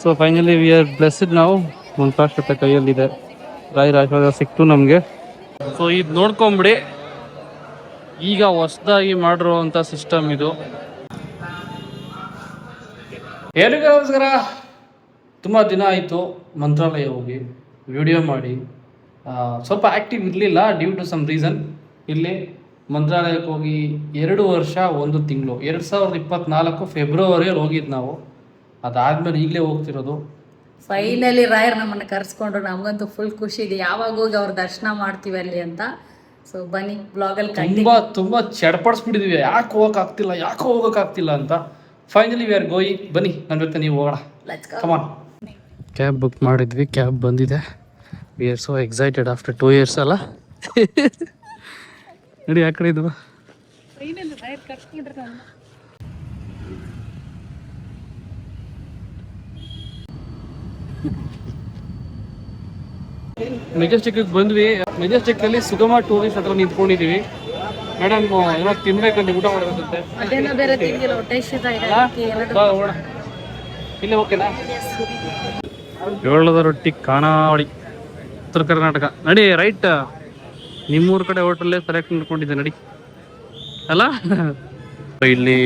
So finally we are blessed ನಾವು ಮಂತ್ರಾಕ್ಷತೆ ಕೈಯಲ್ಲಿದೆ, ರಾಯರ ಆಶೀರ್ವಾದ ಸಿಕ್ತು ನಮಗೆ. ಸೊ ಇದು ನೋಡ್ಕೊಂಬಿಡಿ, ಈಗ ಹೊಸದಾಗಿ ಮಾಡಿರುವಂಥ ಸಿಸ್ಟಮ್ ಇದು. ನಮಸ್ಕಾರ. ತುಂಬ ದಿನ ಆಯಿತು ಮಂತ್ರಾಲಯ ಹೋಗಿ ವಿಡಿಯೋ ಮಾಡಿ, ಸ್ವಲ್ಪ ಆ್ಯಕ್ಟಿವ್ ಇರಲಿಲ್ಲ ಡ್ಯೂ ಟು ಸಮ್ ರೀಸನ್. ಇಲ್ಲಿ ಮಂತ್ರಾಲಯಕ್ಕೆ ಹೋಗಿ 2 ವರ್ಷ 1 ತಿಂಗಳು, 2024 ಫೆಬ್ರವರಿಯಲ್ಲಿ ಹೋಗಿದ್ದು ನಾವು. ಅದಾದ್ಮೇಲೆ ಈಗಲೇ ಹೋಗ್ತಿರೋದು. ಫೈನಲಿ ರಾಯರ್ ನಮ್ಮನ್ನು ಕರೆಸ್ಕೊಂಡ್ರು. ನಮಗಂತೂ ಫುಲ್ ಖುಷಿ ಇದೆ ಯಾವಾಗ ಹೋಗಿ ಅವ್ರ ದರ್ಶನ ಮಾಡ್ತೀವಿ ಅಲ್ಲಿ ಅಂತ. ಸೊ ಬನ್ನಿ ಬ್ಲಾಗಲ್ಲಿ ತುಂಬ ಚಡ್ಪಡಿಸ್ಬಿಟ್ಟಿದ್ವಿ, ಯಾಕೆ ಹೋಗೋಕ್ಕಾಗ್ತಿಲ್ಲ ಅಂತ. Finally we are going. ಬನ್ನಿ ನನ್ನ ಜೊತೆ ನೀವು ಹೋಗೋಣ. ಕಮಾನ್. ಕ್ಯಾಬ್ ಬುಕ್ ಮಾಡಿದ್ವಿ, ಕ್ಯಾಬ್ ಬಂದಿದೆ. We are so excited after 2 years ಅಲ್ಲ. ನೋಡಿ ಆ ಕಡೆ ಇದು ಮೆಜೆಸ್ಟಿಕ್ ಬಂದ್ವಿ. ಮೆಜೆಸ್ಟಿಕ್ ಅಲ್ಲಿ ಸುಗಮ ಟೂರಿಸ್ಟ್ ಹತ್ರ ನಿಂತ್ಕೊಂಡಿದೀವಿ. ಮೇಡಮ್ ಏನೋ ತಿನ್ಬೇಕಂತ, ಊಟ ಮಾಡ್ಬೇಕಂತೆ. ಇಲ್ಲೇ ಓಕೆನಾ? 7 ರೊಟ್ಟಿ ಖಾನಾವಳಿ, ಉತ್ತರ ಕರ್ನಾಟಕ. ನಡಿ ರೈಟ್, ನಿಮ್ಮೂರ ಕಡೆ ಹೋಟೆಲ್ಲೇ ಸೆಲೆಕ್ಟ್ ಮಾಡ್ಕೊಂಡಿದ್ದೆ ನಡಿ ಅಲ್ಲ. ಇಲ್ಲಿ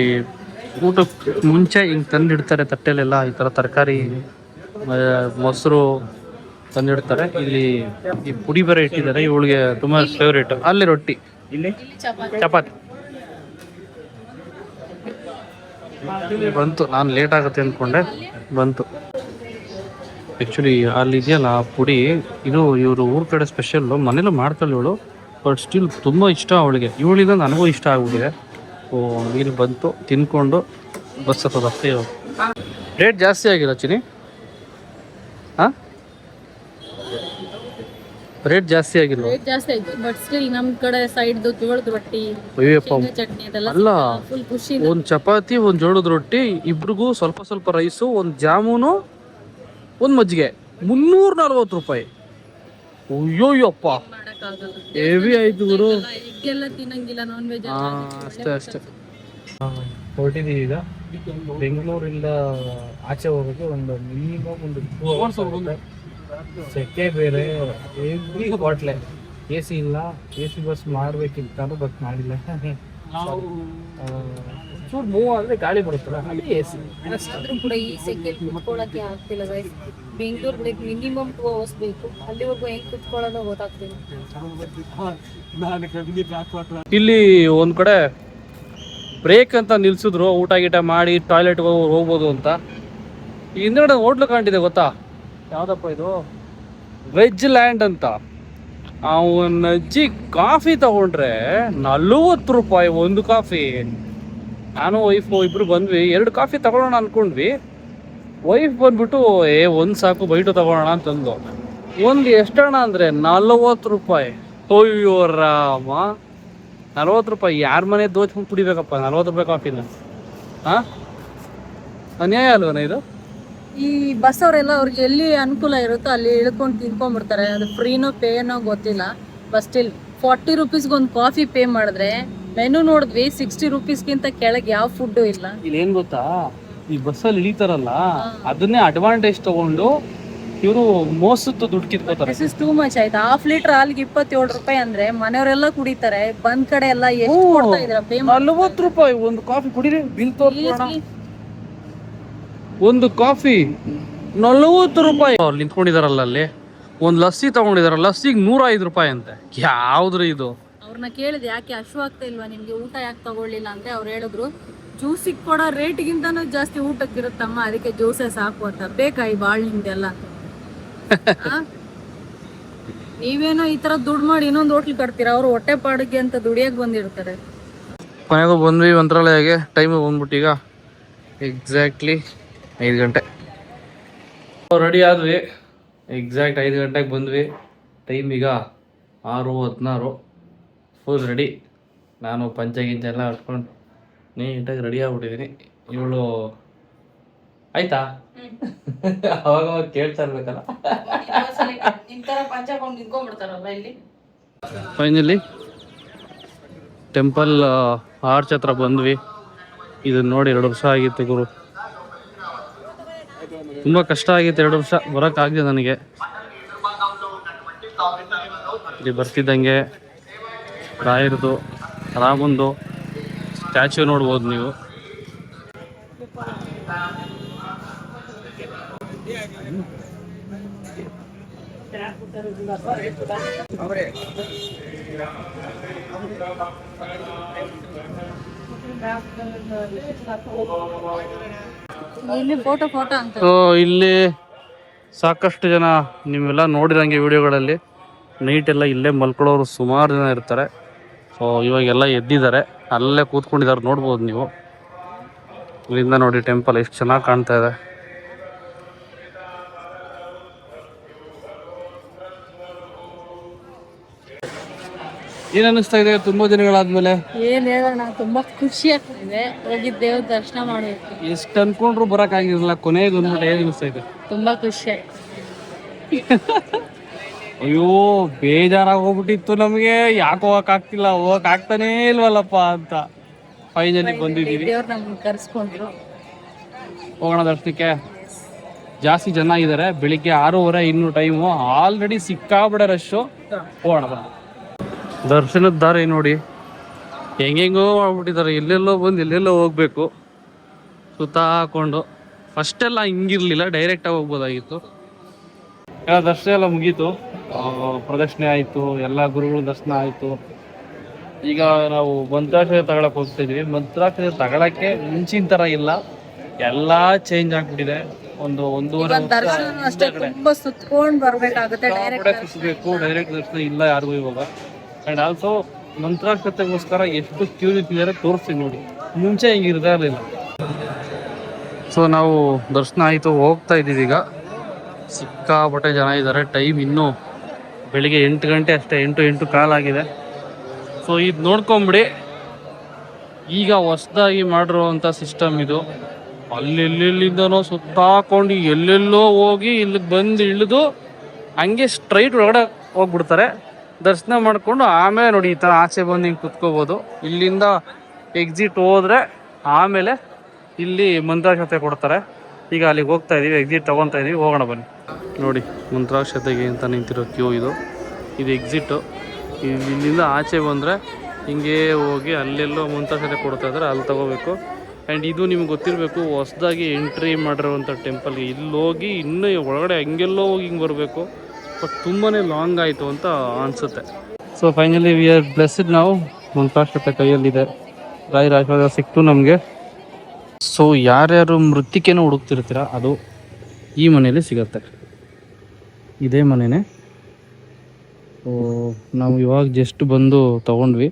ಊಟಕ್ಕೆ ಮುಂಚೆ ಹಿಂಗೆ ತಂದಿಡ್ತಾರೆ ತಟ್ಟೆಲೆಲ್ಲ, ಈ ಥರ ತರಕಾರಿ ಮೊಸರು ತಂದಿಡ್ತಾರೆ. ಇಲ್ಲಿ ಈ ಪುಡಿ ಬೇರೆ ಇಟ್ಟಿದ್ದಾರೆ, ಇವಳಿಗೆ ತುಂಬ ಫೇವ್ರೇಟ್. ಅಲ್ಲಿ ರೊಟ್ಟಿ, ಇಲ್ಲಿ ಚಪಾತಿ ಬಂತು. ನಾನು ಲೇಟ್ ಆಗುತ್ತೆ ಅಂದ್ಕೊಂಡೆ, ಬಂತು. ಆ್ಯಕ್ಚುಲಿ ಅಲ್ಲಿ ಇದೆಯಲ್ಲ ಆ ಪುಡಿ, ಇದು ಇವರು ಊರ ಕಡೆ ಸ್ಪೆಷಲ್ಲು. ಮನೇಲೂ ಮಾಡ್ತಾಳೆ ಇವಳು, ಬಟ್ ಸ್ಟಿಲ್ ತುಂಬ ಇಷ್ಟ ಅವಳಿಗೆ. ಇವಳಿಂದ ನನಗೂ ಇಷ್ಟ ಆಗ್ಬಿಟ್ಟಿದೆ. ಓ ಇಲ್ಲಿ ಬಂತು, ತಿನ್ಕೊಂಡು ಬಸ್ ಹತ್ತೋದು ಅಷ್ಟೇ. ರೇಟ್ ಜಾಸ್ತಿ ಆಗಿಲ್ಲ ಚಿನಿ? ಹಾಂ, ರೇಟ್ ಜಾಸ್ತಿ ಆಗಿಲ್ಲ. ಬಟ್ ಸ್ಟಿಲ್ ನಮ್ಮ ಕಡೆ ಸೈಡ್ದು ಜೋಳದ ರೊಟ್ಟಿ, ಚಟ್ನಿ ಅಲ್ಲ, ಒಂದು ಚಪಾತಿ, ಒಂದು ಜೋಳದ ರೊಟ್ಟಿ, ಇಬ್ರಿಗೂ ಸ್ವಲ್ಪ ಸ್ವಲ್ಪ ರೈಸು, ಒಂದು ಜಾಮೂನು, ಒಂದು ಮಜ್ಜಿಗೆ, 340 ರೂಪಾಯಿ. ಅಯ್ಯೋಯ್ಯಪ್ಪ, ಹೆವಿ ಆಯ್ತು ಗುರು. ಅಷ್ಟೇ ಹೊರಟಿದ್ದೀವಿ ಈಗ. ಬೆಂಗಳೂರಿಂದ ಆಚೆ ಹೋಗೋಕ್ಕೆ ಒಂದು ಮಿನಿಮಮ್ ಒಂದು 2 hours. ಸೆಕೆ ಬೇರೆ, ಹೆವಿ ಬಾಟ್ಲೆ. ಎ ಸಿ ಇಲ್ಲ, ಎ ಸಿ ಬಸ್ ಮಾಡಬೇಕಿತ್ತು, ಬಸ್ ಮಾಡಿಲ್ಲ. ಚೂರು ಮೂವ್ ಆದರೆ ಗಾಳಿ ಬರುತ್ತಲ್ಲ, ಅಲ್ಲಿ ಎ ಸಿ. ಕೂಡ ಈ ಸೆಕೆಯಲ್ಲಿ ಕುತ್ಕೊಳ್ಳೋಕ್ಕೆ ಆಗ್ತಿಲ್ಲ ಗೈಸ್. ಬೆಂಗಳೂರು ಮಿನಿಮಮ್ 2 hours ಬೇಕು. ಅಲ್ಲಿವರೆಗೂ ಹೆಂಗೆ ಕುತ್ಕೊಳ್ಳೋದು ಗೊತ್ತಾಗ್ತಿಲ್ಲ. ಇಲ್ಲಿ ಒಂದು ಕಡೆ ಬ್ರೇಕ್ ಅಂತ ನಿಲ್ಸಿದ್ರು, ಊಟ ಗೀಟ ಮಾಡಿ ಟಾಯ್ಲೆಟ್ಗೆ ಹೋಗ್ಬೋದು ಅಂತ. ಹಿಂದ್ಗಡೆ ಹೋಟ್ಲು ಕಾಣ್ತಿದೆ ಗೊತ್ತಾ, ಯಾವುದಪ್ಪ ಇದು, ವೆಜ್ ಲ್ಯಾಂಡ್ ಅಂತ. ಅವನ ಅಜ್ಜಿ ಕಾಫಿ ತಗೊಂಡ್ರೆ 40 ರೂಪಾಯಿ ಒಂದು ಕಾಫಿ. ನಾನು ವೈಫು ಇಬ್ರು ಬಂದ್ವಿ, 2 ಕಾಫಿ ತಗೊಳ್ಳೋಣ ಅಂದ್ಕೊಂಡ್ವಿ. ವೈಫ್ ಬಂದ್ಬಿಟ್ಟು ಒಂದು ಸಾಕು, ಬೈಟು ತಗೊಳ್ಳೋಣ ಅಂತಂದು. ಒಂದು ಎಷ್ಟಣ್ಣ ಅಂದರೆ 40 ರೂಪಾಯಿ. ಅಯ್ಯೋ ರಾಮ, 40 ರೂಪಾಯಿ ಯಾರ ಮನೆ ದೋಚ್ಕೊಂಡು ಕುಡಿಬೇಕಪ್ಪ 40 ರೂಪಾಯಿ ಕಾಫಿನ? ಹಾಂ, ಅನ್ಯಾಯ ಅಲ್ವನ ಇದು? ಈ ಬಸ್ ಅವರೆಲ್ಲ ಅವ್ರಿಗೆ ಎಲ್ಲಿ ಅನುಕೂಲ ಇರುತ್ತೋ ಅಲ್ಲಿ ಇಳ್ಕೊಂಡು ತಿನ್ಕೊಂಡ್ಬಿಡ್ತಾರೆ. ಅದು ಫ್ರೀನೋ ಪೇನೋ ಗೊತ್ತಿಲ್ಲ. ಬಟ್ ಸ್ಟಿಲ್ 40 ರೂಪೀಸ್ಗೆ ಒಂದು ಕಾಫಿ ಪೇ ಮಾಡಿದ್ರೆ, ಮೆನು ನೋಡಿದ್ವಿ 60 ರೂಪೀಸ್ಗಿಂತ ಕೆಳಗೆ ಯಾವ ಫುಡ್ಡು ಇಲ್ಲ. ಇಲ್ಲಿ ಏನು ಗೊತ್ತಾ, ಈ ಬಸ್ಸಲ್ಲಿ ಇಳಿತಾರಲ್ಲ, ಅದನ್ನೇ ಅಡ್ವಾಂಟೇಜ್ ತಗೊಂಡು ಇವರು ಮೋಸದ್ದು ದುಡ್ಡು ಕಿತ್ಕೋತಾರೆ. ದಿಸ್ ಇಸ್ ಟೂ ಮಚ್ ಆಯ್ತು. 1/2 ಲೀಟರ್ ಹಾಲಿಗೆ 27 ರೂಪಾಯಿ ಅಂದ್ರೆ ಮನೆಯವರೆಲ್ಲ ಕುಡಿತಾರೆ. ಬಂದ್ ಕಡೆ ಎಲ್ಲ ಎಷ್ಟು ಕೊಡ್ತಾ ಇದ್ರ? 40 ರೂಪಾಯಿ ಒಂದು ಕಾಫಿ ಕುಡಿರಿ, ಬಿಲ್ ತೋರಿಸೋಣ. ಒಂದು ಕಾಫಿ 40 ರೂಪಾಯಿ. ಅವ್ರು ನಿಂತ್ಕೊಂಡಿದಾರಲ್ಲ ಅಲ್ಲಿ, ಒಂದು ಲಸ್ಸಿ ತಗೊಂಡಿದಾರ, ಲಸ್ಸಿಗೆ 105 ರೂಪಾಯಿ ಅಂತೆ. ಯಾವ್ದ್ರಿ ಇದು? ಅವ್ರನ್ನ ಕೇಳಿದೆ, ಯಾಕೆ ಹಶು ಆಗ್ತಾ ಇಲ್ವಾ ನಿಮ್ಗೆ, ಊಟ ಯಾಕೆ ತಗೊಳ್ಳಿಲ್ಲ ಅಂದ್ರೆ ಅವ್ರು ಹೇಳಿದ್ರು, ಜ್ಯೂಸಿಗೆ ಕೊಡೋ ರೇಟ್ಗಿಂತನೂ ಜಾಸ್ತಿ ಊಟಕ್ಕೆ ಇರುತ್ತಮ್ಮ, ಅದಕ್ಕೆ ಜ್ಯೂಸೇ ಸಾಕು ಅಂತ. ಬೇಕಾಯಿ ಬಾಳ್ ನಿಮ್ದೆಲ್ಲ. ನೀವೇನೋ ಈ ತರ ದುಡ್ಡು ಮಾಡಿ ಇನ್ನೊಂದು ಹೋಟ್ಲ್ ಕಟ್ತೀರಾ, ಅವ್ರು ಹೊಟ್ಟೆ ಪಾಡಿಗೆ ಅಂತ ದುಡಿಯಕ್ಕೆ ಬಂದಿರ್ತಾರೆ. ಕೊನೆಗೂ ಬಂದ್ವಿ ಮಂತ್ರಾಲಯಗೆ. ಟೈಮ್ ಬಂದ್ಬಿಟ್ಟು ಈಗ ಎಕ್ಸಾಕ್ಟ್ಲಿ 5 ಗಂಟೆ. ರೆಡಿ ಆದ್ವಿ, ಎಕ್ಸಾಕ್ಟ್ 5 ಗಂಟೆಗೆ ಬಂದ್ವಿ. ಟೈಮ್ ಈಗ 6:16. Full ready. ನಾನು ಪಂಚಗಿಂಚ ಎಲ್ಲ ಹಟ್ಕೊಂಡು ನೀಟಾಗಿ ರೆಡಿ ಆಗ್ಬಿಟ್ಟಿದ್ದೀನಿ. ಇವಳು ಆಯ್ತಾ? ಅವಾಗ ಕೇಳ್ತಾ ಇರ್ಬೇಕಲ್ಲ. ಫೈನಲಿ ಟೆಂಪಲ್ ಆರ್ಚ್ ಹತ್ರ ಬಂದ್ವಿ. ಇದನ್ನ ನೋಡಿ 2 ವರ್ಷ ಆಗಿತ್ತು ಗುರು. ತುಂಬ ಕಷ್ಟ ಆಗಿತ್ತು 2 ವರ್ಷ ಬರೋಕ್ಕಾಗದೆ ನನಗೆ. ಇಲ್ಲಿ ಬರ್ತಿದ್ದಂಗೆ ರಾಯರದು ರಾಮಂದು ಸ್ಟ್ಯಾಚ್ಯೂ ನೋಡ್ಬೋದು ನೀವು. ಇಲ್ಲಿ ಫೋಟೋ ಅಂತ ಸೊ ಇಲ್ಲಿ ಸಾಕಷ್ಟು ಜನ ನೀವೆಲ್ಲ ನೋಡಿರಂಗೆ ವಿಡಿಯೋಗಳಲ್ಲಿ ನೈಟ್ ಎಲ್ಲ ಇಲ್ಲೇ ಮಲ್ಕೊಳ್ಳೋರು ಸುಮಾರು ಜನ ಇರ್ತಾರೆ. ಸೊ ಇವಾಗೆಲ್ಲ ಎದ್ದಿದ್ದಾರೆ, ಅಲ್ಲೇ ಕೂತ್ಕೊಂಡಿದ್ದಾರೆ ನೋಡ್ಬೋದು ನೀವು. ಇಲ್ಲಿಂದ ನೋಡಿ ಟೆಂಪಲ್ ಎಷ್ಟು ಚೆನ್ನಾಗಿ ಕಾಣ್ತಾ ಇದೆ. ಏನ್ ಅನ್ನಿಸ್ತಾ ಇದೆ ತುಂಬಾ ದಿನಗಳಾದ್ಮೇಲೆ? ಏನ್ ಹೇಳೋಣ, ತುಂಬಾ ಖುಷಿ ಆಗ್ತಿದೆ. ಹೋಗಿ ದೇವ್ರ ದರ್ಶನ ಮಾಡ್ಬೇಕು. ಎಷ್ಟು ಅನ್ಕೊಂಡ್ರು ಬರಕ್ ಆಗಿರಲಿಲ್ಲ, ಕೊನೆಗೆ ಒಂದ್ಬಿಟ್ಟು ಏನ್ ಅನಿಸ್ತಾ ಇದೆ? ತುಂಬಾ ಖುಷಿ ಆಗ್ತದೆ. ಅಯ್ಯೋ ಬೇಜಾರಾಗಿ ಹೋಗ್ಬಿಟ್ಟಿತ್ತು ನಮ್ಗೆ, ಯಾಕೆ ಹೋಗಕ್ ಆಗ್ತಿಲ್ಲ, ಹೋಗಕ್ ಆಗ್ತಾನೇ ಇಲ್ವಲ್ಲಪ್ಪ ಅಂತ. ಫೈನಲಿ ಬಂದಿದ್ದೀವಿ. ದೇವ್ರ ನಮ್ಗೆ ಕರ್ಸ್ಕೊಂಡ್ರು. ಹೋಗೋಣ ದರ್ಶನಕ್ಕೆ. ಜಾಸ್ತಿ ಜನ ಇದ್ದಾರೆ, ಬೆಳಿಗ್ಗೆ 6:30 ಇನ್ನೂ ಟೈಮು. Already ಸಿಕ್ಕಾಬಿಡೆ rush. ಹೋಗೋಣ ಬಾ. ದರ್ಶನದ ದಾರಿ ನೋಡಿ ಹೆಂಗೆಂಗೋ ಮಾಡ್ಬಿಟ್ಟಿದ್ದಾರೆ. ಎಲ್ಲೆಲ್ಲೋ ಬಂದು ಎಲ್ಲೆಲ್ಲೋ ಹೋಗ್ಬೇಕು ಸುತ್ತ ಹಾಕೊಂಡು. ಫಸ್ಟೆಲ್ಲ ಹಿಂಗಿರ್ಲಿಲ್ಲ, ಡೈರೆಕ್ಟಾಗಿ ಹೋಗ್ಬೋದಾಗಿತ್ತು. ಎಲ್ಲ ದರ್ಶನ ಎಲ್ಲ ಮುಗೀತು, ಪ್ರದಕ್ಷಿಣೆ ಆಯಿತು, ಎಲ್ಲ ಗುರುಗಳ ದರ್ಶನ ಆಯಿತು. ಈಗ ನಾವು ಮಂತ್ರಾಕ್ಷತೆ ತಗೊಳಕ್ಕೆ ಹೋಗ್ತಿದ್ವಿ. ಮಂತ್ರಾಕ್ಷತೆ ತಗೊಳಕ್ಕೆ ಮುಂಚಿನ ಥರ ಇಲ್ಲ, ಎಲ್ಲ ಚೇಂಜ್ ಆಗ್ಬಿಟ್ಟಿದೆ. ಒಂದೂವರೆ ತುಂಬಾ ಸುತ್ಕೊಂಡ್ ಬರ್ಬೇಕಾಗುತ್ತೆ. ಡೈರೆಕ್ಟ್ ದರ್ಶನ ಇಲ್ಲ ಯಾರಿಗೂ ಇವಾಗ. ಆ್ಯಂಡ್ ಆಲ್ಸೋ ಮಂತ್ರಾಕ್ಷತೆಗೋಸ್ಕರ ಎಷ್ಟು ಕ್ಯೂ ನಿಂತಿದ್ದಾರೆ ತೋರಿಸ್ತೀವಿ ನೋಡಿ. ಮುಂಚೆ ಹಿಂಗೆ ಇರಲಿಲ್ಲ. ಸೊ ನಾವು ದರ್ಶನ ಆಯಿತು, ಹೋಗ್ತಾ ಇದ್ದೀವಿ ಈಗ. ಸಿಕ್ಕಾಪಟ್ಟೆ ಜನ ಇದ್ದಾರೆ. ಟೈಮ್ ಇನ್ನೂ ಬೆಳಿಗ್ಗೆ 8 ಗಂಟೆ ಅಷ್ಟೇ, 8 ಕಾಲಾಗಿದೆ. ಸೊ ಇದು ನೋಡ್ಕೊಂಬಿಡಿ. ಈಗ ಹೊಸದಾಗಿ ಮಾಡಿರುವಂಥ ಸಿಸ್ಟಮ್ ಇದು. ಅಲ್ಲೆಲ್ಲಿಂದನೋ ಸುತ್ತಾಕೊಂಡು ಎಲ್ಲೆಲ್ಲೋ ಹೋಗಿ ಇಲ್ಲಿಗೆ ಬಂದು ಇಳಿದು ಹಂಗೆ ಸ್ಟ್ರೈಟ್ ಒಳಗಡೆ ಹೋಗ್ಬಿಡ್ತಾರೆ. ದರ್ಶನ ಮಾಡಿಕೊಂಡು ಆಮೇಲೆ ನೋಡಿ ಈ ಥರ ಆಚೆ ಬಂದು ಹಿಂಗೆ ಕುತ್ಕೋಬೋದು. ಇಲ್ಲಿಂದ ಎಕ್ಸಿಟ್ ಹೋದರೆ ಆಮೇಲೆ ಇಲ್ಲಿ ಮಂತ್ರಾಕ್ಷತೆ ಕೊಡ್ತಾರೆ. ಈಗ ಅಲ್ಲಿಗೆ ಹೋಗ್ತಾ ಇದ್ದೀವಿ, ಎಕ್ಸಿಟ್ ತೊಗೊತಾ ಇದ್ದೀವಿ. ಹೋಗೋಣ ಬನ್ನಿ. ನೋಡಿ ಮಂತ್ರಾಕ್ಷತೆಗೆ ಅಂತ ನಿಂತಿರೋ ಕ್ಯೂ ಇದು ಎಕ್ಸಿಟ್ಟು. ಇಲ್ಲಿಂದ ಆಚೆ ಬಂದರೆ ಹಿಂಗೆ ಹೋಗಿ ಅಲ್ಲೆಲ್ಲೋ ಮಂತ್ರಾಕ್ಷತೆ ಕೊಡ್ತಾ ಇದ್ದಾರೆ, ಅಲ್ಲಿ ತೊಗೋಬೇಕು. ಆ್ಯಂಡ್ ಇದು ನಿಮ್ಗೆ ಗೊತ್ತಿರಬೇಕು, ಹೊಸದಾಗಿ ಎಂಟ್ರಿ ಮಾಡಿರುವಂಥ ಟೆಂಪಲ್ಗೆ. ಇಲ್ಲಿ ಹೋಗಿ ಇನ್ನೂ ಒಳಗಡೆ ಹಂಗೆಲ್ಲೋ ಹೋಗಿ ಹಿಂಗೆ ಬರಬೇಕು. ಬಟ್ ತುಂಬಾ ಲಾಂಗ್ ಆಯಿತು ಅಂತ ಅನಿಸುತ್ತೆ. So finally we are blessed. ನಾವು ಮಂತ್ರಾಕ್ಷತೆ ಕೈಯಲ್ಲಿದೆ, ರಾಯರ ಆಶೀರ್ವಾದ ಸಿಕ್ತು ನಮಗೆ. ಸೊ ಯಾರ್ಯಾರು ಮೃತ್ತಿಕೆನೂ ಹುಡುಕ್ತಿರ್ತೀರ ಅದು ಈ ಮನೇಲಿ ಸಿಗತ್ತೆ. ಇದೇ ಮನೆಯೇ. ಸೊ ನಾವು ಇವಾಗ ಜಸ್ಟ್ ಬಂದು ತೊಗೊಂಡ್ವಿ.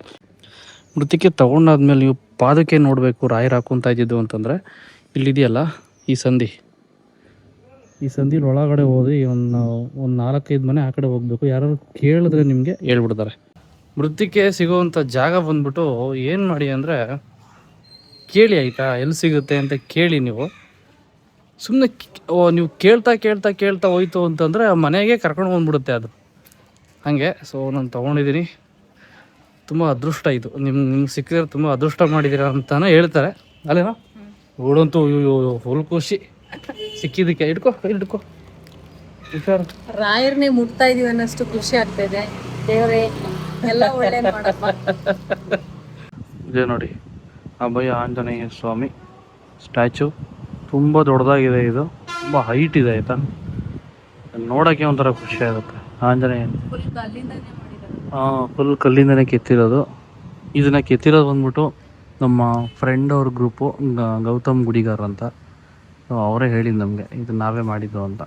ಮೃತ್ತಿಕೆ ತೊಗೊಂಡಾದ್ಮೇಲೆ ನೀವು ಪಾದಕ್ಕೆ ನೋಡಬೇಕು ರಾಯರು ಹಾಕ್ಕೊತಾ ಇದ್ದಿದ್ದು ಅಂತಂದರೆ ಇಲ್ಲಿದೆಯಲ್ಲ ಈ ಸಂದಿಲಿ ಒಳಗಡೆ ಹೋಗಿ ಒಂದು 4-5 ಮನೆ ಆ ಕಡೆ ಹೋಗಬೇಕು. ಯಾರು ಕೇಳಿದ್ರೆ ನಿಮಗೆ ಹೇಳ್ಬಿಡ್ತಾರೆ. ಮೃತ್ತಿಕೆ ಸಿಗೋವಂಥ ಜಾಗ ಬಂದ್ಬಿಟ್ಟು ಏನು ಮಾಡಿ ಅಂದರೆ ಕೇಳಿ ಆಯಿತಾ, ಎಲ್ಲಿ ಸಿಗುತ್ತೆ ಅಂತ ಕೇಳಿ. ನೀವು ಸುಮ್ಮನೆ ನೀವು ಕೇಳ್ತಾ ಹೋಯ್ತು ಅಂತಂದರೆ ಮನೆಗೆ ಕರ್ಕೊಂಡು ಬಂದ್ಬಿಡುತ್ತೆ ಅದು ಹಾಗೆ. ಸೊ ನಾನು ತೊಗೊಂಡಿದ್ದೀನಿ, ತುಂಬ ಅದೃಷ್ಟ ಇದು. ನಿಮ್ಗೆ ಸಿಕ್ಕಿದ್ರೆ ತುಂಬ ಅದೃಷ್ಟ ಮಾಡಿದ್ದೀರಾ ಅಂತಾನೆ ಹೇಳ್ತಾರೆ ಅಲ್ಲೇನೋ. ಓಡಂತೂ ಫುಲ್ ಖುಷಿ ಸಿಕ್ಕಿದ್ದಕ್ಕೆ. ಇಟ್ಕೋ ಹುಷಾರು. ರಾಯರ್ನೇ ಮುಟ್ತಾ ಇದೀವಿ ಅನ್ನೋಷ್ಟು ಖುಷಿ ಆಗ್ತಾ ಇದೆ. ದೇವರೇ ಎಲ್ಲ ಒಳ್ಳೇದು ಮಾಡಪ್ಪ. ಇದೆ ನೋಡಿ ಅಭಯ ಆಂಜನೇಯ ಸ್ವಾಮಿ ಸ್ಟ್ಯಾಚು. ತುಂಬ ದೊಡ್ಡದಾಗಿದೆ ಇದು, ತುಂಬ ಹೈಟ್ ಇದೆ ಆಯಿತಾ. ನೋಡೋಕ್ಕೆ ಒಂಥರ ಖುಷಿ ಆಗುತ್ತೆ. ಆಂಜನೇಯ ಫುಲ್ ಕಲ್ಲಿಂದನೇ ಕೆತ್ತಿರೋದು. ಇದನ್ನು ಕೆತ್ತಿರೋದು ಬಂದ್ಬಿಟ್ಟು ನಮ್ಮ ಫ್ರೆಂಡ್ ಅವ್ರ ಗ್ರೂಪು, ಗೌತಮ್ ಗುಡಿಗಾರ್ ಅಂತ. ಅವರೇ ಹೇಳಿದ್ದು ನಮಗೆ ಇದು ನಾವೇ ಮಾಡಿದ್ದು ಅಂತ.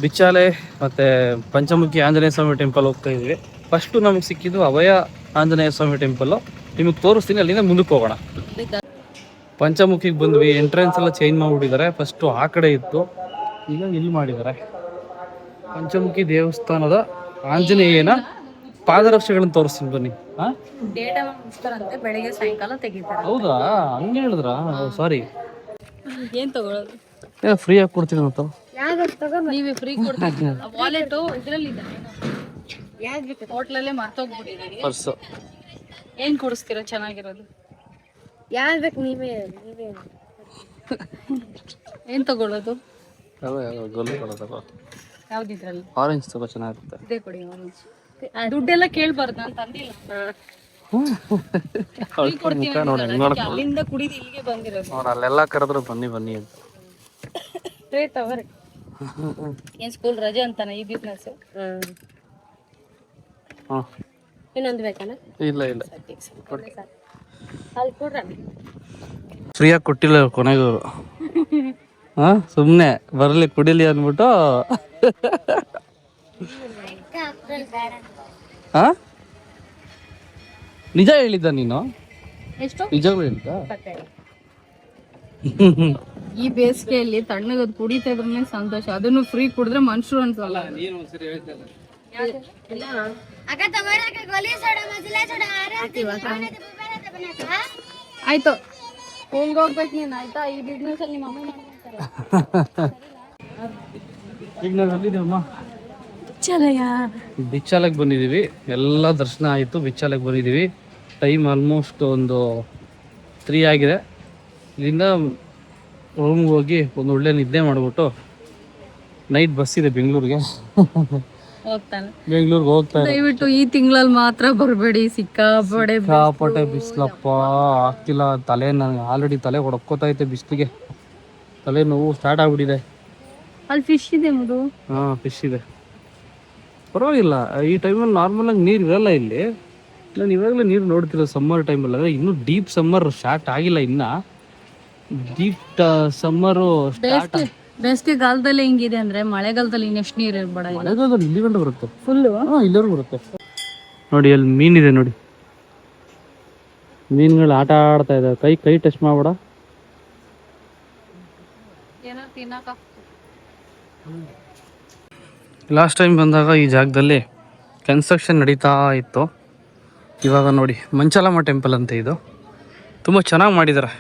ಬಿಚ್ಚಾಲೆ ಮತ್ತು ಪಂಚಮುಖಿ ಆಂಜನೇಯ ಸ್ವಾಮಿ ಟೆಂಪಲ್ ಹೋಗ್ತಾ ಇದ್ವಿ. ಫಸ್ಟು ನಮಗೆ ಸಿಕ್ಕಿದ್ದು ಅಭಯ ಆಂಜನೇಯ ಸ್ವಾಮಿ ಟೆಂಪಲ್ಲು. ನಿಮಗೆ ತೋರಿಸ್ತೀನಿ, ಅಲ್ಲಿಂದ ಮುಂದಕ್ಕೆ ಹೋಗೋಣ. ಪಂಚಮುಖಿಗೆ ಬಂದ್ವಿ. ಎಂಟ್ರೆನ್ಸ್ ಎಲ್ಲ ಚೇಂಜ್ ಮಾಡಿಬಿಟ್ಟಿದ್ದಾರೆ. ಫಸ್ಟು ಆ ಕಡೆ ಇತ್ತು, ಈಗ ಇಲ್ಲಿ ಮಾಡಿದ್ದಾರೆ. ಪಂಚಮುಖಿ ದೇವಸ್ಥಾನದ ಆಂಜನೇಯನ ಪಾದರಕ್ಷೆಗಳನ್ನು ತೋರಿಸ್ತೀನಿ ಬನ್ನಿ. ಬೆಳಿಗ್ಗೆ ಸಾಯಂಕಾಲ ತೆಗಿತಾರೆ. ಹೌದಾ, ಹಂಗೆ ಹೇಳಿದ್ರಾ? ಸಾರಿ, ಏನ್ ತಗೊಳ್ಳೋದು? ಫ್ರೀಯಾಗಿ ಕೊಡ್ತೀನಿ ಮತ್ತು ನೀವೇ ಫ್ರೀ ಕೊಡ್ತೀವಿ. ವಾಲೆಟ್ ಇದರಲ್ಲಿ ಹೋಟ್ಲಲ್ಲೇ ಮರ್ತೋಗ್ಬಿಟ್ಟಿದ್ದೀರಿ. ಪರ್ಸು ಏನ್ ಕೊಡಿಸ್ತೀರಾ ಚೆನ್ನಾಗಿರೋದು? ಯಾವ್ದು ಬೇಕು? ನೀವೇ ಏನ್ ತಗೊಳ್ಳೋದು? ಗೊಲ್ಲು ಕೊಡೋದು. ಯಾವ್ದಿದ್ರಲ್ಲಿ? ಆರೆಂಜ್ ತಗೋ, ಚೆನ್ನಾಗಿರುತ್ತೆ. ಇದೇ ಕೊಡಿ ಆರೆಂಜ್. ದುಡ್ಡೆಲ್ಲ ಕೇಳ್ಬಾರ್ದು, ನಾನು ತಂದಿಲ್ಲ. ಅಲ್ಲಿಂದ ಕುಡಿದು ಇಲ್ಲಿಗೆ ಬಂದಿರೋದು. ಅಲ್ಲೆಲ್ಲ ಕರೆದ್ರು ಬನ್ನಿ ಬನ್ನಿ ಅಂತ. ರೇಟ್ ಅವರೇ ಏನ್ ಸ್ಕೂಲ್ ರಜೆ ಅಂತಾನ ಈ ಬಿಸ್ನೆಸ್. ಇನ್ನೊಂದು ಬೇಕಾನ? ಇಲ್ಲ ಇಲ್ಲ, ಅಲ್ಲಿ ಕೊಡ್ರ. ಫ್ರೀಯಾಗಿ ಕೊಟ್ಟಿಲ್ಲ ಕೊನೆಗೂ. ಸುಮ್ಮನೆ ಬರಲಿ ಕುಡಿಲಿ ಅಂದ್ಬಿಟ್ಟು. ನಿಜ ಹೇಳಿದ್ದ ನೀನು? ಎಷ್ಟು ನಿಜಗಳು ಹೇಳಿದ್ದ? ಈ ಬೇಸಿಗೆಯಲ್ಲಿ ತಣ್ಣಗದ್ ಕುಡಿತಾ ಇದ್ರೆ ಸಂತೋಷ. ಅದನ್ನು ಫ್ರೀ ಕುಡಿದ್ರೆ ಮನುಷ್ಯರು ಅನ್ಸಲ್ಲ. ಆಯ್ತು, ಸ್ಕೂಲ್ಗೆ ಹೋಗ್ಬೇಕು ನೀನ್. ಆಯ್ತಾ? ಈ ಬಿಸ್ನೆಸ್ ಅಲ್ಲಿ ನಿಮ್ಮ ಅಮ್ಮ ಮಾಡ್ತಾರೆ. ಈಗ ನಾವು ಎಲ್ಲಿದ್ದೀವಮ್ಮ? ಬಿಚ್ಚಾಲಯ. ಬಿಚ್ಚಾಲಕ್ಕೆ ಬಂದಿದ್ದೀವಿ. ಎಲ್ಲ ದರ್ಶನ ಆಯಿತು, ಬಿಚ್ಚಾಲಕ್ಕೆ ಬಂದಿದ್ದೀವಿ. ಟೈಮ್ ಆಲ್ಮೋಸ್ಟ್ ಒಂದು 3 ಆಗಿದೆ. ಇಲ್ಲಿಂದ ರೂಮ್ಗೆ ಹೋಗಿ ಒಂದು ಒಳ್ಳೆ ನಿದ್ದೆ ಮಾಡಿಬಿಟ್ಟು ನೈಟ್ ಬಸ್ ಇದೆ ಬೆಂಗಳೂರಿಗೆ. ಹೋಗ್ತಾನೆ ಬೆಂಗಳೂರಿಗೆ ಹೋಗ್ತಾ. ದಯವಿಟ್ಟು ಈ ತಿಂಗಳಲ್ಲಿ ಮಾತ್ರ ಬರಬೇಡಿ. ಸಿಕ್ಕಾಪಟ್ಟೆ ಬಿಸಿಲಪ್ಪ, ಆಗ್ತಿಲ್ಲ. ತಲೆ ನನಗೆ ಆಲ್ರೆಡಿ ತಲೆ ಹೊಡ್ಕೋತೈತೆ ಬಿಸಿಲಿಗೆ. ತಲೆ ನೋವು ಸ್ಟಾರ್ಟ್ ಆಗ್ಬಿಟ್ಟಿದೆ. ಅಲ್ಲಿ ಫಿಶ್ ಇದೆ ಮದು. ಹಾಂ, ಫಿಶ್ ಇದೆ. ಪರವಾಗಿಲ್ಲ. ಈ ಟೈಮಲ್ಲಿ ನಾರ್ಮಲಾಗಿ ನೀರು ಇರಲ್ಲ ಇಲ್ಲಿ. ನಾನು ಇವಾಗಲೇ ನೀರು ನೋಡ್ತಿರೋ ಸಮ್ಮರ್ ಟೈಮಲ್ಲಿ. ಅಂದರೆ ಇನ್ನೂ ಡೀಪ್ ಸಮ್ಮರ್ ಸ್ಟಾರ್ಟ್ ಆಗಿಲ್ಲ. ಇನ್ನು ಡೀಪ್ ಸಮ್ಮರು ಸ್ಟಾರ್ಟ್. ಬೇಸಿಗೆ ಕಾಲದಲ್ಲಿ ಹಿಂಗಿದೆ ಅಂದ್ರೆ ಮಳೆಗಾಲದಲ್ಲಿ ಇನ್ನೆಷ್ಟು ನೀರು ಇರ್ಬೇಡ. ಮಳೆಗಾಲದಲ್ಲಿ ಇಲ್ಲಿ ಗಂಟೆ ಬರುತ್ತೆ ಫುಲ್ಲು. ಹಾಂ, ಇಲ್ಲಿವರೆಗೂ ಬರುತ್ತೆ. ನೋಡಿ ಅಲ್ಲಿ ಮೀನಿದೆ ನೋಡಿ. ಮೀನುಗಳು ಆಟ ಆಡ್ತಾ ಇದ್ದಾವೆ. ಕೈ ಟಚ್ ಮಾಡ್ಬೇಡ. ಲಾಸ್ಟ್ ಟೈಮ್ ಬಂದಾಗ ಈ ಜಾಗದಲ್ಲಿ ಕನ್ಸ್ಟ್ರಕ್ಷನ್ ನಡೀತಾ ಇತ್ತು. ಇವಾಗ ನೋಡಿ, ಮಂಚಾಲಮ್ಮ ಟೆಂಪಲ್ ಅಂತ ಇದು. ತುಂಬ ಚೆನ್ನಾಗಿ ಮಾಡಿದ್ದಾರೆ,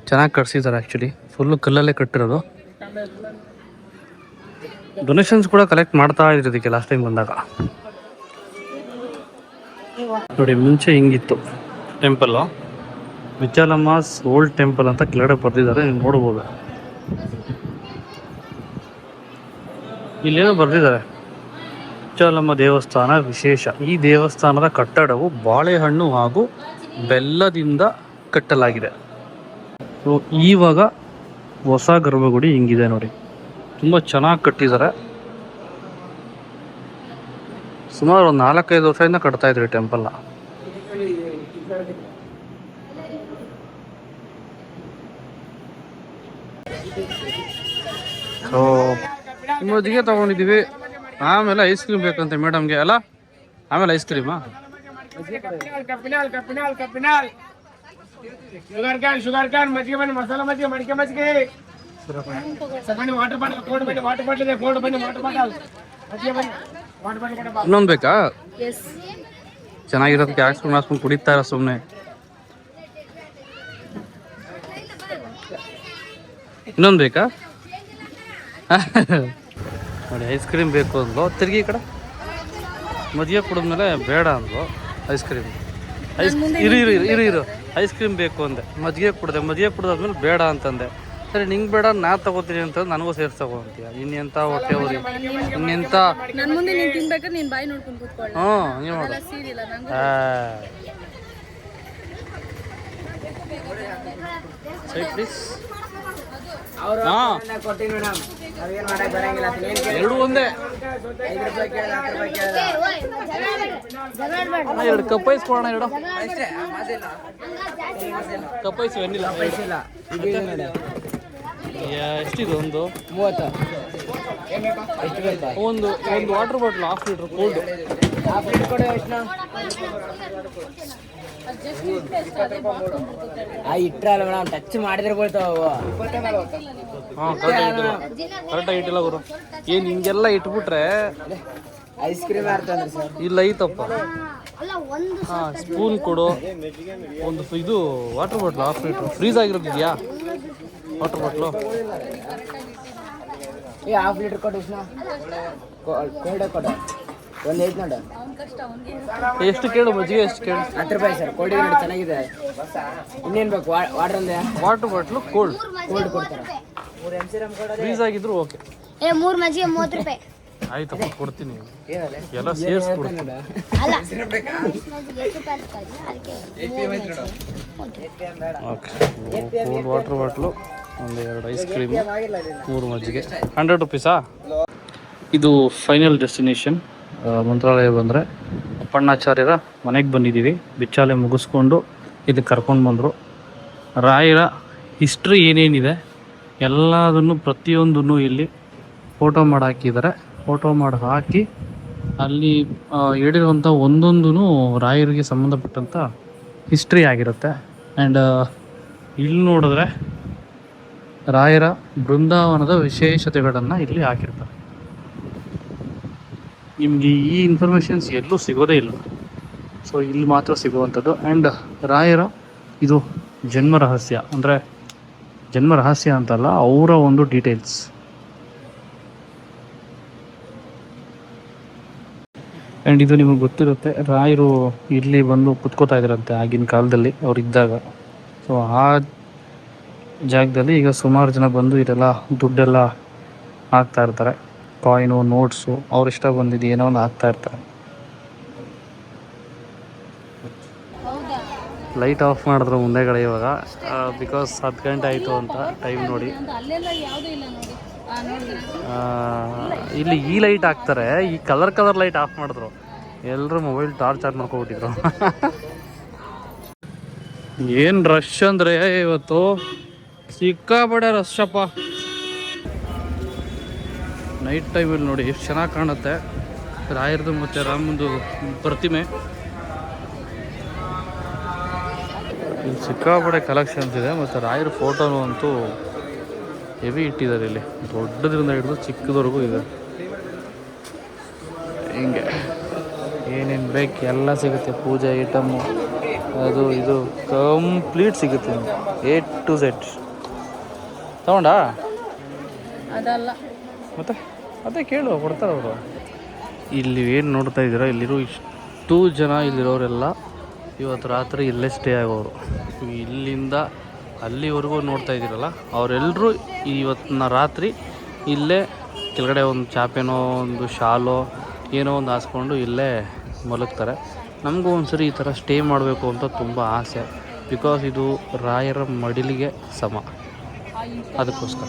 ಚೆನ್ನಾಗಿ ಕಟ್ಸಿದ್ದಾರೆ. ಆ್ಯಕ್ಚುಲಿ ಫುಲ್ಲು ಕಲ್ಲಲ್ಲೇ ಕಟ್ಟಿರೋದು. ಡೊನೇಷನ್ಸ್ ಕೂಡ ಕಲೆಕ್ಟ್ ಮಾಡ್ತಾ ಇದ್ರು ಇದಕ್ಕೆ ಲಾಸ್ಟ್ ಟೈಮ್ ಬಂದಾಗ. ನೋಡಿ, ಮುಂಚೆ ಹಿಂಗಿತ್ತು ಟೆಂಪಲ್ಲು. ಮಂಚಾಲಮ್ಮಸ್ ಓಲ್ಡ್ ಟೆಂಪಲ್ ಅಂತ ಕೆಳಗಡೆ ಬರೆದಿದ್ದಾರೆ, ನೀವು ನೋಡ್ಬೋದು. ಇಲ್ಲೇನೋ ಬರೆದಿದ್ದಾರೆ, ಮಂಚಾಲಮ್ಮ ದೇವಸ್ಥಾನ ವಿಶೇಷ. ಈ ದೇವಸ್ಥಾನದ ಕಟ್ಟಡವು ಬಾಳೆಹಣ್ಣು ಹಾಗೂ ಬೆಲ್ಲದಿಂದ ಕಟ್ಟಲಾಗಿದೆ. ಇವಾಗ ಹೊಸ ಗರ್ಭಗುಡಿ ಹಿಂಗಿದೆ ನೋಡಿ. ತುಂಬ ಚೆನ್ನಾಗಿ ಕಟ್ಟಿದ್ದಾರೆ. ಸುಮಾರು ಒಂದು 4-5 ವರ್ಷದಿಂದ ಕಟ್ತಾ ಇದ್ರಿ ಟೆಂಪಲ್ನ. ಸೊ ನಿಮ್ಮೊಂದಿಗೆ ತಗೊಂಡಿದ್ದೀವಿ. ಆಮೇಲೆ ಐಸ್ ಕ್ರೀಮ್ ಬೇಕಂತೆ ಮೇಡಮ್ಗೆ ಅಲ್ಲ. ಆಮೇಲೆ ಐಸ್ ಕ್ರೀಮಾ? ಶುಗರ್ ಕ್ಯಾನ್ ಮಜ್ಜಿಗೆ ಬನ್ನಿ, ಮಸಾಲ ಮಜ್ಜಿಗೆ, ಮಡಿಕೆ ಮಜ್ಜಿಗೆ, ಬನ್ನಿ, ವಾಟರ್ ಬಾಟಲ್, ಕೋಲ್ಡ್ ಬನ್ನಿ, ವಾಟರ್ ಬಾಟಲ್ ಇದೆ, ಕೋಲ್ಡ್ ಬನ್ನಿ, ವಾಟರ್ ಬಾಟಲ್, ಮಜ್ಜಿಗೆ ಬನ್ನಿ, ವಾಟರ್ ಬಾಟಲ್. ಇನ್ನೊಂದು ಬೇಕಾ? ಚೆನ್ನಾಗಿರೋದಕ್ಕೆ ಹಾಕ್ಸ್ಕೊಂಡು ಕುಡಿತಾ ಇರೋ ಸುಮ್ಮನೆ. ಇನ್ನೊಂದು ಬೇಕಾ? ನೋಡಿ, ಐಸ್ ಕ್ರೀಮ್ ಬೇಕು ಅಂದ್ಲು. ತಿರ್ಗಿ ಈ ಕಡೆ ಮದುವೆ ಕುಡಿದ್ಮೇಲೆ ಬೇಡ ಅಂದ್ಲು ಐಸ್ ಕ್ರೀಮ್. ಇರು ಐಸ್ ಕ್ರೀಮ್ ಬೇಕು ಅಂದೆ. ಮಜ್ಜಿಗೆ ಕುಡ್ದಾದ್ಮೇಲೆ ಬೇಡ ಅಂತಂದೆ. ಸರಿ, ನಿಂಗೆ ಬೇಡ, ನಾ ತಗೋತೀನಿ ಅಂತ ನನಗೂ ಸೇರ್ಸಿ ತಗೋಂತೀಯ. ಇನ್ನೆಂತ ಹೊಟ್ಟೆ ಹೋರಿ, ಇನ್ನೆಂತ. ನನ್ನ ಮುಂದೆ ನೀನು ತಿನ್ಬೇಕಾದ್ರೆ ನೀನು ಬಾಯಿ ನೋಡ್ಕೊಂಡು ಕೂತ್ಕೊಳ್ಳಿ. ನೀವು ಮಾಡು. ಸರಿ ಪ್ಲೀಸ್. ಎರಡು ಒಂದೇ. 2 ಕಪ್ ಐಸ್ ಕೊಡೋಣ. 2 ಕಪ್ ಐಸ್ ವೆನಿಲ್ಲ. ಎಷ್ಟಿದೆ? ಒಂದು 30. ಒಂದು ವಾಟರ್ ಬಾಟ್ಲ್ 1/2 ಲೀಟ್ರ್ ಕೋಲ್ಡ್. ಇಟ್ರಲ್ಲ ಮೇಡಮ್, ಟಚ್ ಮಾಡಿದ್ರೆ ಬೀಳ್ತಾವ. ಹಾಂ, ಕರೆಕ್ಟಾಗಿ ಇಟ್ಟಿಲ್ಲ ಗುರು. ಏನು ಹಿಂಗೆಲ್ಲ ಇಟ್ಬಿಟ್ರೆ ಐಸ್ ಕ್ರೀಮ್ ಆಡ್ತಂದ್ರೆ ಸರ್. ಇಲ್ಲ ಐತಪ್ಪ. ಹಾಂ, ಸ್ಪೂನ್ ಕೊಡು. ಒಂದು ಇದು ವಾಟರ್ ಬಾಟ್ಲ್ 1/2 ಲೀಟ್ರ್ ಫ್ರೀಸ್ ಆಗಿರೋದಿದೆಯಾ ವಾಟರ್ ಬಾಟ್ಲು? 1/2 ಲೀಟ್ರ್ ಕೊಡು. ಕೋಲ್ಡ್ ಕೊಡು. ಒಂದು ಐದು ನೋಡು. ಎಷ್ಟು ಕೇಳು ಮಜ್ಜಿಗೆ, ಎಷ್ಟು ಕೇಳು? 10 ರೂಪಾಯಿ ಸರ್. ಕೋಲ್ಡ್ ನೋಡಿ ಚೆನ್ನಾಗಿದೆ. ಇನ್ನೇನು ಬೇಕು? ವಾಟರ್ ಅಂದ್ರೆ ವಾಟರ್ ಬಾಟ್ಲು ಕೋಲ್ಡ್ ಕೊಡ್ತಾರೆ. 3 MC ಫ್ರೀಸ್ ಆಗಿದ್ರು ಓಕೆ. 3 ಮಜ್ಜಿಗೆ 30 ರೂಪಾಯಿ. ಆಯ್ತಪ್ಪ ಕೊಡ್ತೀನಿ, ಎಲ್ಲ ಸೇರಿಸ್ಬಿಡ್ತೀನಿ. ಓಕೆ, ಕೋಲ್ಡ್ ವಾಟರ್ ಬಾಟ್ಲು, ಒಂದು 2 ಐಸ್ ಕ್ರೀಮು, 3 ಮಜ್ಜಿಗೆ, 100 ರುಪೀಸಾ? ಇದು ಫೈನಲ್ ಡೆಸ್ಟಿನೇಷನ್ ಮಂತ್ರಾಲಯ. ಬಂದರೆ ಅಪ್ಪಣ್ಣಾಚಾರ್ಯರ ಮನೆಗೆ ಬಂದಿದ್ದೀವಿ. ಬಿಚ್ಚಾಲೆ ಮುಗಿಸ್ಕೊಂಡು ಇದಕ್ಕೆ ಕರ್ಕೊಂಡು ಬಂದರು. ರಾಯರ ಹಿಸ್ಟ್ರಿ ಏನೇನಿದೆ ಎಲ್ಲದನ್ನು ಪ್ರತಿಯೊಂದನ್ನು ಇಲ್ಲಿ ಫೋಟೋ ಮಾಡಿ ಹಾಕಿದ್ದಾರೆ. ಫೋಟೋ ಮಾಡಿ ಹಾಕಿ ಅಲ್ಲಿ ಹೇಳಿರುವಂಥ ಒಂದೊಂದೂ ರಾಯರಿಗೆ ಸಂಬಂಧಪಟ್ಟಂಥ ಹಿಸ್ಟ್ರಿ ಆಗಿರುತ್ತೆ. ಆ್ಯಂಡ್ ಇಲ್ಲಿ ನೋಡಿದ್ರೆ ರಾಯರ ಬೃಂದಾವನದ ವಿಶೇಷತೆಗಳನ್ನು ಇಲ್ಲಿ ಹಾಕಿರ್ತಾರೆ. ನಿಮಗೆ ಈ ಇನ್ಫಾರ್ಮೇಷನ್ಸ್ ಎಲ್ಲೂ ಸಿಗೋದೇ ಇಲ್ಲ, ಸೊ ಇಲ್ಲಿ ಮಾತ್ರ ಸಿಗುವಂಥದ್ದು. ಆ್ಯಂಡ್ ರಾಯರ ಇದು ಜನ್ಮ ರಹಸ್ಯ, ಅಂದರೆ ಜನ್ಮ ರಹಸ್ಯ ಅಂತಲ್ಲ, ಅವರ ಒಂದು ಡೀಟೇಲ್ಸ್. ಆ್ಯಂಡ್ ಇದು ನಿಮಗೆ ಗೊತ್ತಿರುತ್ತೆ, ರಾಯರು ಇಲ್ಲಿ ಬಂದು ಕುತ್ಕೋತಾ ಇದ್ರಂತೆ ಆಗಿನ ಕಾಲದಲ್ಲಿ ಅವ್ರು ಇದ್ದಾಗ. ಸೊ ಆ ಜಾಗದಲ್ಲಿ ಈಗ ಸುಮಾರು ಜನ ಬಂದು ಇದೆಲ್ಲ ದುಡ್ಡೆಲ್ಲ ಹಾಕ್ತಾ ಇರ್ತಾರೆ, ಕಾಯಿನು, ನೋಟ್ಸು, ಅವ್ರಿಷ್ಟ ಬಂದಿದ್ದು ಏನೋ ಒಂದು ಹಾಕ್ತಾ ಇರ್ತಾರೆ. ಲೈಟ್ ಆಫ್ ಮಾಡಿದ್ರು ಮುಂದೆಗಡೆ ಇವಾಗ, ಬಿಕಾಸ್ 10 ಗಂಟೆ ಆಯಿತು ಅಂತ ಟೈಮ್ ನೋಡಿ. ಇಲ್ಲಿ ಈ ಲೈಟ್ ಹಾಕ್ತಾರೆ, ಈ ಕಲರ್ ಲೈಟ್ ಆಫ್ ಮಾಡಿದ್ರು. ಎಲ್ಲರೂ ಮೊಬೈಲ್ ಟಾರ್ಚ್ ಆನ್ ಮಾಡ್ಕೊಬಿಟ್ಟಿದ್ರು. ಏನು ರಶ್ ಅಂದರೆ ಇವತ್ತು ಸಿಕ್ಕಾಪಟ್ಟೆ ರಶಪ್ಪ. ನೈಟ್ ಟೈಮಲ್ಲಿ ನೋಡಿ ಎಷ್ಟು ಚೆನ್ನಾಗಿ ಕಾಣುತ್ತೆ ರಾಯರದು ಮತ್ತು ರಾಮಂದು ಪ್ರತಿಮೆ. ಇಲ್ಲಿ ಸಿಕ್ಕಾಪಟ್ಟೆ ಕಲೆಕ್ಷನ್ಸ್ ಇದೆ, ಮತ್ತು ರಾಯರ ಫೋಟೋನು ಅಂತೂ ಹೆವಿ ಇಟ್ಟಿದ್ದಾರೆ. ಇಲ್ಲಿ ದೊಡ್ಡದ್ರಿಂದ ಹಿಡಿದು ಚಿಕ್ಕದವರೆಗೂ ಇದೆ. ಹಿಂಗೆ ಏನೇನು ಬೇಕು ಎಲ್ಲ ಸಿಗುತ್ತೆ, ಪೂಜೆ ಐಟಮ್ಮು, ಅದು ಇದು ಕಂಪ್ಲೀಟ್ ಸಿಗುತ್ತೆ A to Z. ತಗೊಂಡಾ? ಅದಲ್ಲ ಮತ್ತೆ ಅದೇ ಕೇಳು, ಕೊಡ್ತಾರೆ ಅವರು. ಇಲ್ಲಿ ಏನು ನೋಡ್ತಾ ಇದ್ದೀರಾ, ಇಲ್ಲಿರೋ ಇಷ್ಟು ಜನ ಇಲ್ಲಿರೋರೆಲ್ಲ ಇವತ್ತು ರಾತ್ರಿ ಇಲ್ಲೇ ಸ್ಟೇ ಆಗೋರು. ಇಲ್ಲಿಂದ ಅಲ್ಲಿವರೆಗೂ ನೋಡ್ತಾ ಇದ್ದೀರಲ್ಲ, ಅವರೆಲ್ಲರೂ ಇವತ್ತಿನ ರಾತ್ರಿ ಇಲ್ಲೇ ಕೆಳಗಡೆ ಒಂದು ಚಾಪೆನೋ ಒಂದು ಶಾಲೋ ಏನೋ ಒಂದು ಹಾಸ್ಕೊಂಡು ಇಲ್ಲೇ ಮಲಗ್ತಾರೆ. ನಮಗೂ ಒಂದ್ಸರಿ ಈ ಥರ ಸ್ಟೇ ಮಾಡಬೇಕು ಅಂತ ತುಂಬ ಆಸೆ, ಬಿಕಾಸ್ ಇದು ರಾಯರ ಮಡಿಲಿಗೆ ಸಮ, ಅದಕ್ಕೋಸ್ಕರ.